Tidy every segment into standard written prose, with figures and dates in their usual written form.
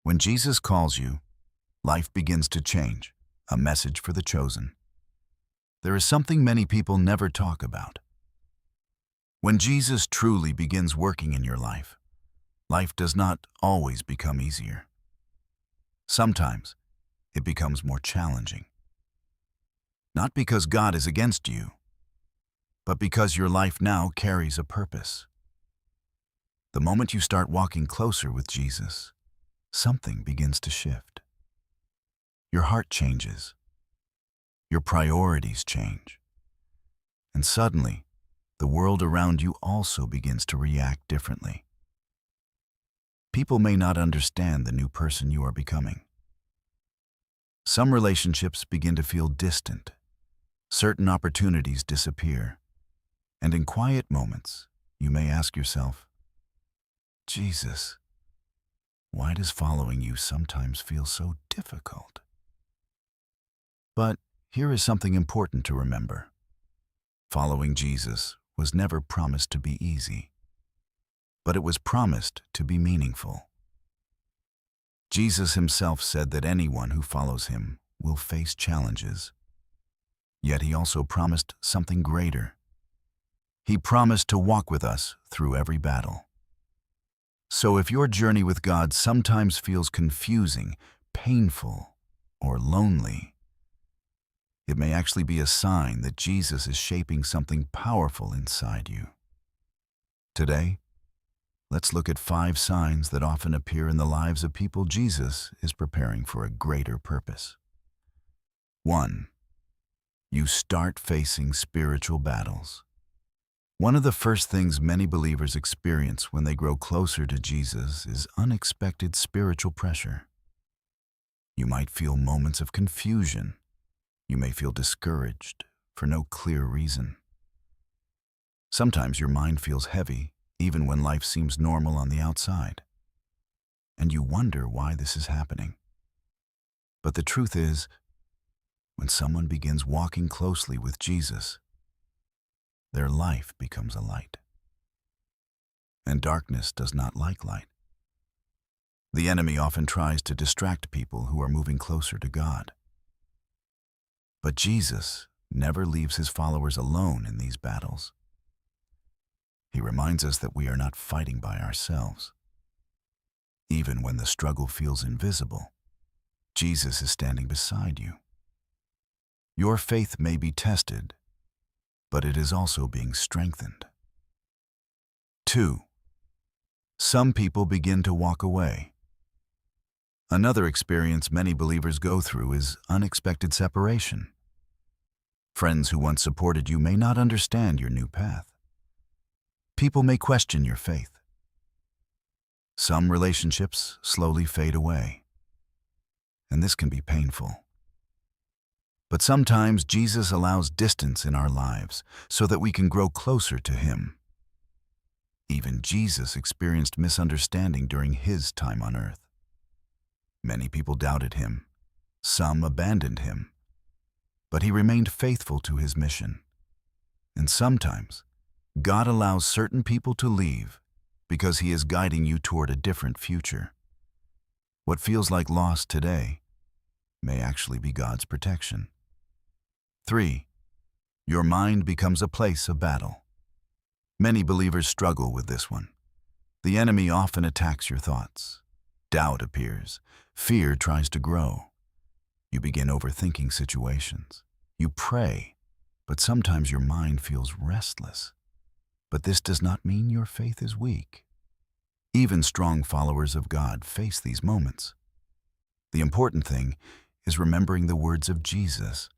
When Jesus calls you, life begins to change, a message for the chosen. There is something many people never talk about. When Jesus truly begins working in your life, life does not always become easier. Sometimes it becomes more challenging. Not because God is against you, but because your life now carries a purpose. The moment you start walking closer with Jesus, something begins to shift. Your heart changes. Your priorities change. And suddenly, the world around you also begins to react differently. People may not understand the new person you are becoming. Some relationships begin to feel distant. Certain opportunities disappear. And in quiet moments, you may ask yourself, Jesus, why does following you sometimes feel so difficult? But here is something important to remember. Following Jesus was never promised to be easy, but it was promised to be meaningful. Jesus himself said that anyone who follows him will face challenges. Yet he also promised something greater. He promised to walk with us through every battle. So if your journey with God sometimes feels confusing, painful, or lonely, it may actually be a sign that Jesus is shaping something powerful inside you. Today, let's look at 5 signs that often appear in the lives of people Jesus is preparing for a greater purpose. 1. You start facing spiritual battles. One of the first things many believers experience when they grow closer to Jesus is unexpected spiritual pressure. You might feel moments of confusion. You may feel discouraged for no clear reason. Sometimes your mind feels heavy, even when life seems normal on the outside. And you wonder why this is happening. But the truth is, when someone begins walking closely with Jesus, their life becomes a light. And darkness does not like light. The enemy often tries to distract people who are moving closer to God. But Jesus never leaves his followers alone in these battles. He reminds us that we are not fighting by ourselves. Even when the struggle feels invisible, Jesus is standing beside you. Your faith may be tested, but it is also being strengthened. 2. Some people begin to walk away. Another experience many believers go through is unexpected separation. Friends who once supported you may not understand your new path. People may question your faith. Some relationships slowly fade away, and this can be painful. But sometimes Jesus allows distance in our lives so that we can grow closer to him. Even Jesus experienced misunderstanding during his time on earth. Many people doubted him. Some abandoned him. But he remained faithful to his mission. And sometimes, God allows certain people to leave because he is guiding you toward a different future. What feels like loss today may actually be God's protection. 3. Your mind becomes a place of battle. Many believers struggle with this one. The enemy often attacks your thoughts. Doubt appears. Fear tries to grow. You begin overthinking situations. You pray, but sometimes your mind feels restless. But this does not mean your faith is weak. Even strong followers of God face these moments. The important thing is remembering the words of Jesus.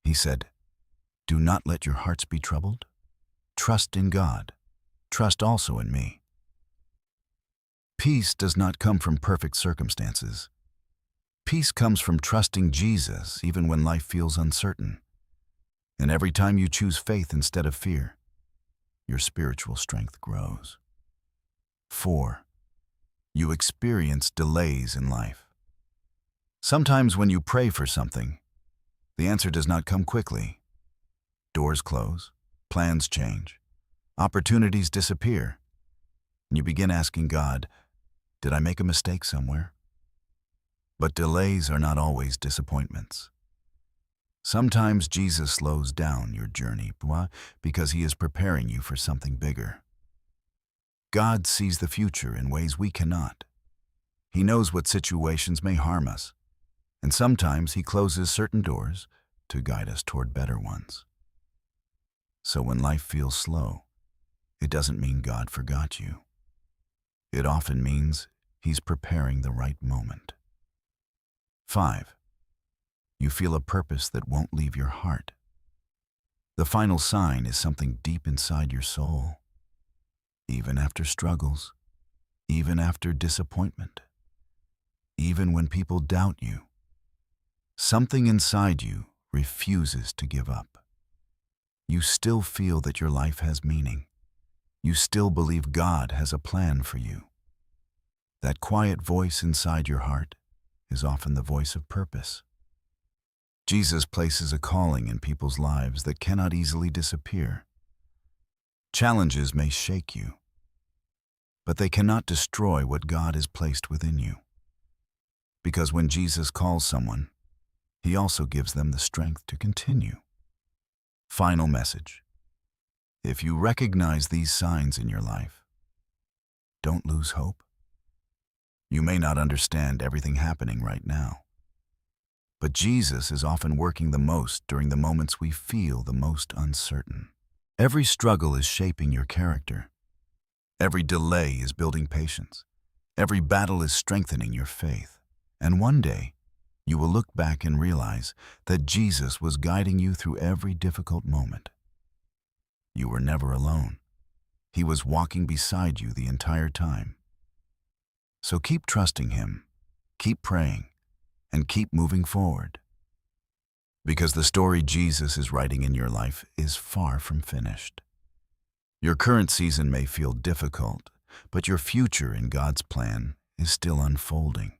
He said, "Do not let your hearts be troubled. Trust in God. Trust also in me." Peace does not come from perfect circumstances. Peace comes from trusting Jesus even when life feels uncertain. And every time you choose faith instead of fear, your spiritual strength grows. 4. You experience delays in life. Sometimes when you pray for something, the answer does not come quickly. Doors close, plans change, opportunities disappear, and you begin asking God, did I make a mistake somewhere? But delays are not always disappointments. Sometimes Jesus slows down your journey because he is preparing you for something bigger. God sees the future in ways we cannot. He knows what situations may harm us, and sometimes he closes certain doors to guide us toward better ones. So when life feels slow, it doesn't mean God forgot you. It often means he's preparing the right moment. 5. You feel a purpose that won't leave your heart. The final sign is something deep inside your soul. Even after struggles, even after disappointment, even when people doubt you, something inside you refuses to give up. You still feel that your life has meaning. You still believe God has a plan for you. That quiet voice inside your heart is often the voice of purpose. Jesus places a calling in people's lives that cannot easily disappear. Challenges may shake you, but they cannot destroy what God has placed within you. Because when Jesus calls someone, he also gives them the strength to continue. Final message. If you recognize these signs in your life, don't lose hope. You may not understand everything happening right now, but Jesus is often working the most during the moments we feel the most uncertain. Every struggle is shaping your character. Every delay is building patience. Every battle is strengthening your faith. And one day, you will look back and realize that Jesus was guiding you through every difficult moment. You were never alone. He was walking beside you the entire time. So keep trusting him, keep praying, and keep moving forward. Because the story Jesus is writing in your life is far from finished. Your current season may feel difficult, but your future in God's plan is still unfolding.